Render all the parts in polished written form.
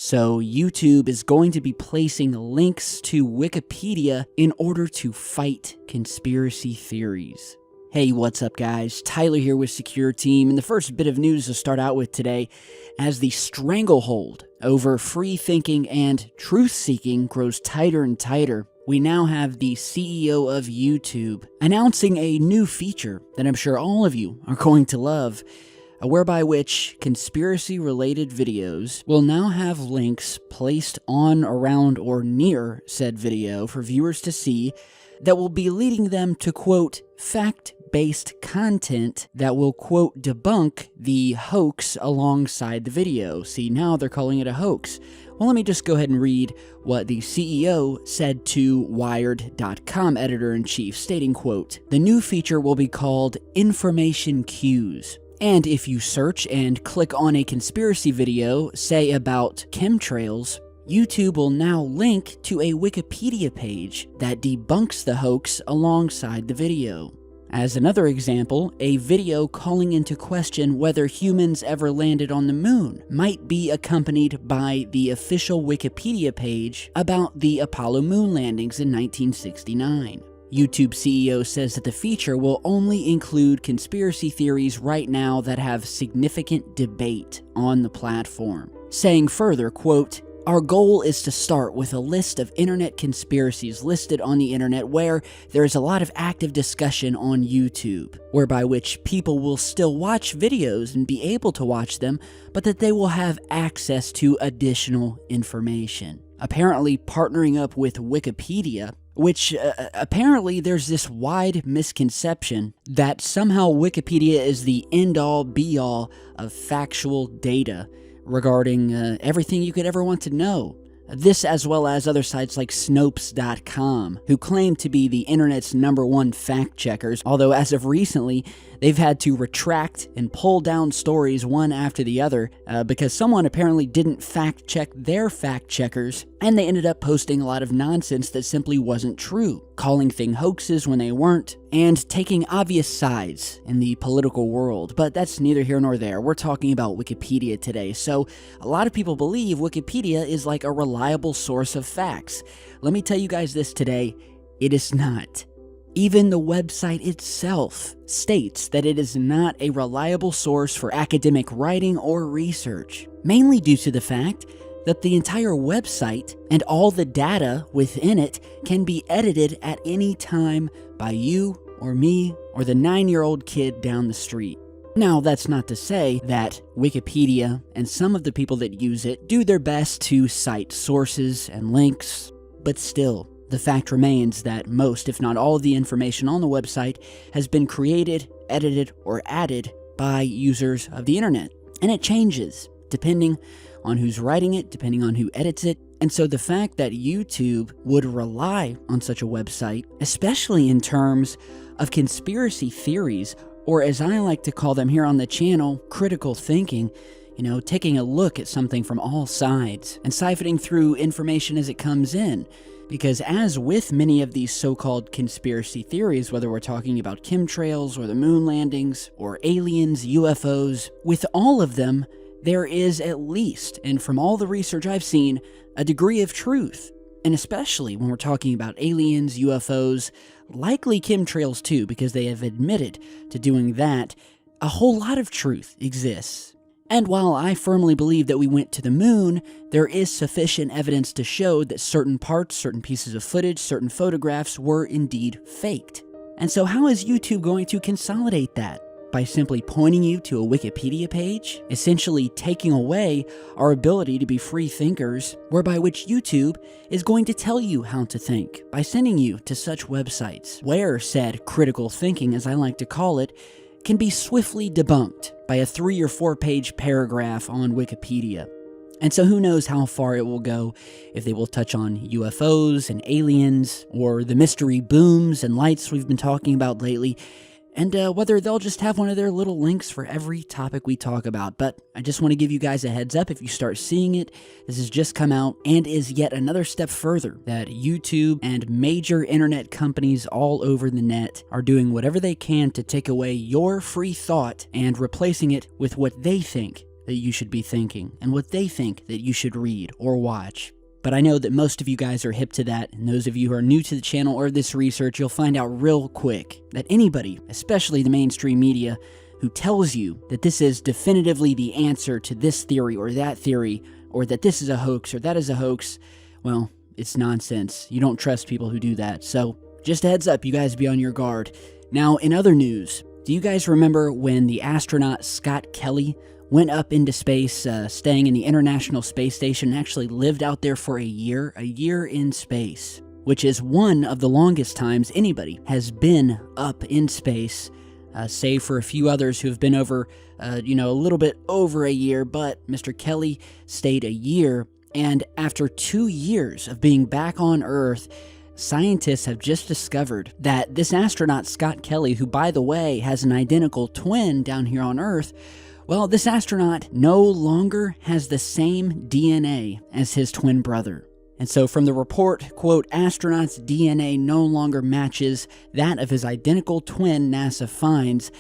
So YouTube is going to be placing links to Wikipedia in order to fight conspiracy theories. Hey, what's up guys? Tyler here with Secure Team, and the first bit of news to start out with today, as the stranglehold over free thinking and truth-seeking grows tighter and tighter, we now have the CEO of YouTube announcing a new feature that I'm sure all of you are going to love, whereby which conspiracy-related videos will now have links placed on, around, or near said video for viewers to see that will be leading them to, quote, fact-based content that will, quote, debunk the hoax alongside the video. See, now they're calling it a hoax. Well, let me just go ahead and read what the CEO said to Wired.com editor-in-chief, stating, quote, "The new feature will be called Information Cues. And if you search and click on a conspiracy video, say about chemtrails, YouTube will now link to a Wikipedia page that debunks the hoax alongside the video. As another example, a video calling into question whether humans ever landed on the moon might be accompanied by the official Wikipedia page about the Apollo moon landings in 1969. YouTube CEO says that the feature will only include conspiracy theories right now that have significant debate on the platform, saying further, quote, "Our goal is to start with a list of internet conspiracies listed on the internet where there is a lot of active discussion on YouTube, whereby which people will still watch videos and be able to watch them, but that they will have access to additional information." Apparently partnering up with Wikipedia, which apparently there's this wide misconception that somehow Wikipedia is the end-all be-all of factual data regarding everything you could ever want to know. This, as well as other sites like Snopes.com, who claim to be the internet's #1 fact checkers, although as of recently, they've had to retract and pull down stories one after the other because someone apparently didn't fact check their fact checkers, and they ended up posting a lot of nonsense that simply wasn't true, calling things hoaxes when they weren't, and taking obvious sides in the political world. But that's neither here nor there. We're talking about Wikipedia today. So a lot of people believe Wikipedia is like a reliable source of facts. Let me tell you guys this today, it is not. Even the website itself states that it is not a reliable source for academic writing or research, mainly due to the fact that the entire website and all the data within it can be edited at any time by you or me or the 9-year-old kid down the street. Now, that's not to say that Wikipedia and some of the people that use it do their best to cite sources and links, but still, the fact remains that most, if not all, of the information on the website has been created, edited, or added by users of the internet. And it changes depending on who's writing it, depending on who edits it. And so the fact that YouTube would rely on such a website, especially in terms of conspiracy theories, or as I like to call them here on the channel, critical thinking, taking a look at something from all sides and siphoning through information as it comes in. Because as with many of these so-called conspiracy theories, whether we're talking about chemtrails or the moon landings or aliens, UFOs, with all of them, there is at least, and from all the research I've seen, a degree of truth. And especially when we're talking about aliens, UFOs, likely chemtrails too, because they have admitted to doing that, a whole lot of truth exists. And while I firmly believe that we went to the moon, there is sufficient evidence to show that certain parts, certain pieces of footage, certain photographs were indeed faked. And so how is YouTube going to consolidate that? By simply pointing you to a Wikipedia page, essentially taking away our ability to be free thinkers, whereby which YouTube is going to tell you how to think by sending you to such websites, where said critical thinking, as I like to call it, can be swiftly debunked by a 3 or 4 page paragraph on Wikipedia. And so who knows how far it will go, if they will touch on UFOs and aliens, or the mystery booms and lights we've been talking about lately, and whether they'll just have one of their little links for every topic we talk about. But I just want to give you guys a heads up if you start seeing it. This has just come out and is yet another step further that YouTube and major internet companies all over the net are doing whatever they can to take away your free thought and replacing it with what they think that you should be thinking and what they think that you should read or watch. But I know that most of you guys are hip to that, and those of you who are new to the channel or this research, you'll find out real quick that anybody, especially the mainstream media, who tells you that this is definitively the answer to this theory, or that this is a hoax or that is a hoax, well, it's nonsense. You don't trust people who do that. So just a heads up, you guys be on your guard. Now, in other news, do you guys remember when the astronaut Scott Kelly went up into space, staying in the International Space Station, and actually lived out there for a year in space, which is one of the longest times anybody has been up in space, save for a few others who have been over, a little bit over a year, but Mr. Kelly stayed a year, and after 2 years of being back on Earth, scientists have just discovered that this astronaut, Scott Kelly, who, by the way, has an identical twin down here on Earth, well, this astronaut no longer has the same DNA as his twin brother. And so from the report, quote, astronaut's DNA no longer matches that of his identical twin, NASA finds.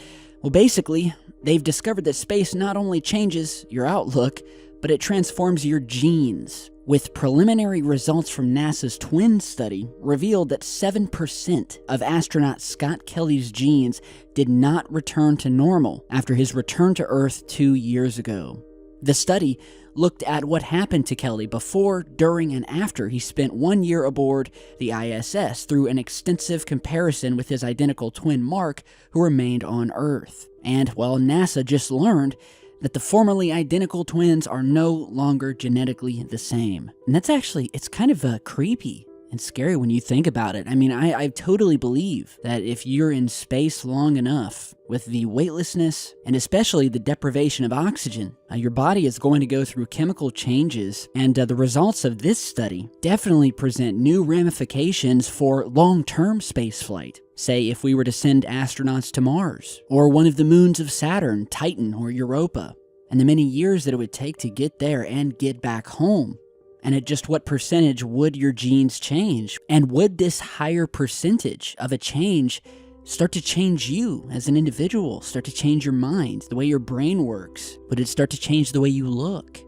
Well, basically, they've discovered that space not only changes your outlook, but it transforms your genes. With preliminary results from NASA's twin study revealed that 7% of astronaut Scott Kelly's genes did not return to normal after his return to Earth 2 years ago. The study looked at what happened to Kelly before, during, and after he spent 1 year aboard the ISS through an extensive comparison with his identical twin Mark, who remained on Earth. And, well, NASA just learned that the formerly identical twins are no longer genetically the same. And that's actually, it's kind of creepy and scary when you think about it. I mean, I totally believe that if you're in space long enough, with the weightlessness and especially the deprivation of oxygen, your body is going to go through chemical changes, and the results of this study definitely present new ramifications for long-term spaceflight. Say if we were to send astronauts to Mars, or one of the moons of Saturn, Titan, or Europa, and the many years that it would take to get there and get back home. And at just what percentage would your genes change? And would this higher percentage of a change start to change you as an individual, start to change your mind, the way your brain works? Would it start to change the way you look?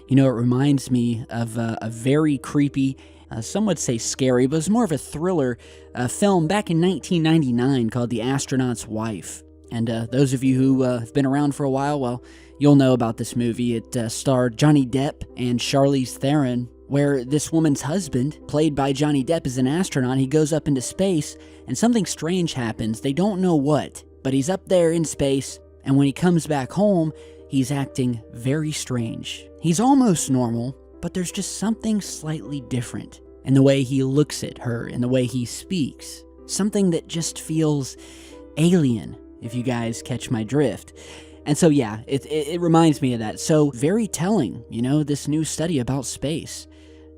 You know, it reminds me of a very creepy, some would say scary, but it was more of a thriller film back in 1999 called The Astronaut's Wife. And those of you who have been around for a while, well, you'll know about this movie. It starred Johnny Depp and Charlize Theron, where this woman's husband, played by Johnny Depp, is an astronaut. He goes up into space, and something strange happens. They don't know what, but he's up there in space, and when he comes back home, he's acting very strange. He's almost normal, but there's just something slightly different in the way he looks at her, in the way he speaks. Something that just feels alien, if you guys catch my drift. And so, yeah, it reminds me of that. So, very telling, this new study about space.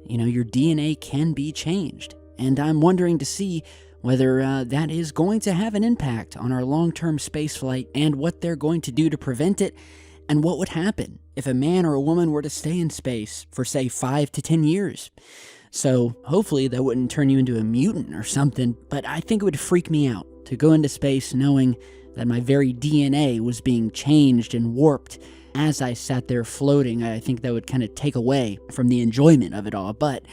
Your DNA can be changed. And I'm wondering to see whether that is going to have an impact on our long-term spaceflight and what they're going to do to prevent it, and what would happen if a man or a woman were to stay in space for, say, 5 to 10 years. So, hopefully that wouldn't turn you into a mutant or something, but I think it would freak me out to go into space knowing that my very DNA was being changed and warped as I sat there floating. I think that would kind of take away from the enjoyment of it all. But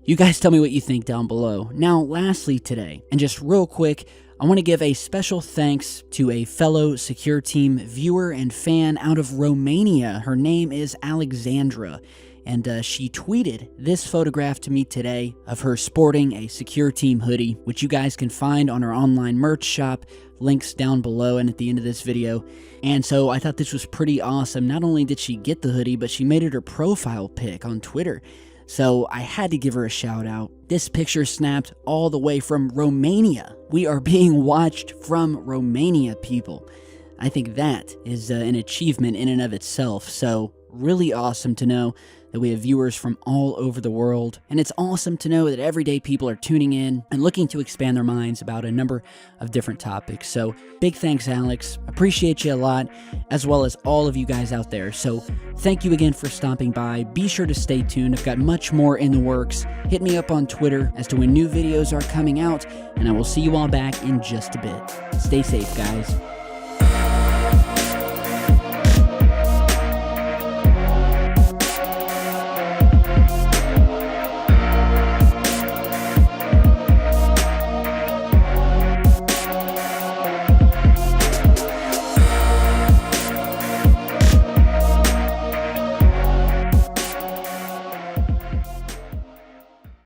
you guys tell me what you think down below. Now, lastly today, and just real quick, I want to give a special thanks to a fellow Secure Team viewer and fan out of Romania. Her name is Alexandra, and she tweeted this photograph to me today of her sporting a Secure Team hoodie, which you guys can find on our online merch shop. Links down below and at the end of this video. And so I thought this was pretty awesome. Not only did she get the hoodie, but she made it her profile pic on Twitter. So I had to give her a shout out. This picture snapped all the way from Romania. We are being watched from Romania, people. I think that is an achievement in and of itself. So really awesome to know that we have viewers from all over the world, and it's awesome to know that everyday people are tuning in and looking to expand their minds about a number of different topics. So big thanks, Alex. Appreciate you a lot, as well as all of you guys out there. So thank you again for stopping by. Be sure to stay tuned. I've got much more in the works. Hit me up on Twitter as to when new videos are coming out, and I will see you all back in just a bit. Stay safe, guys.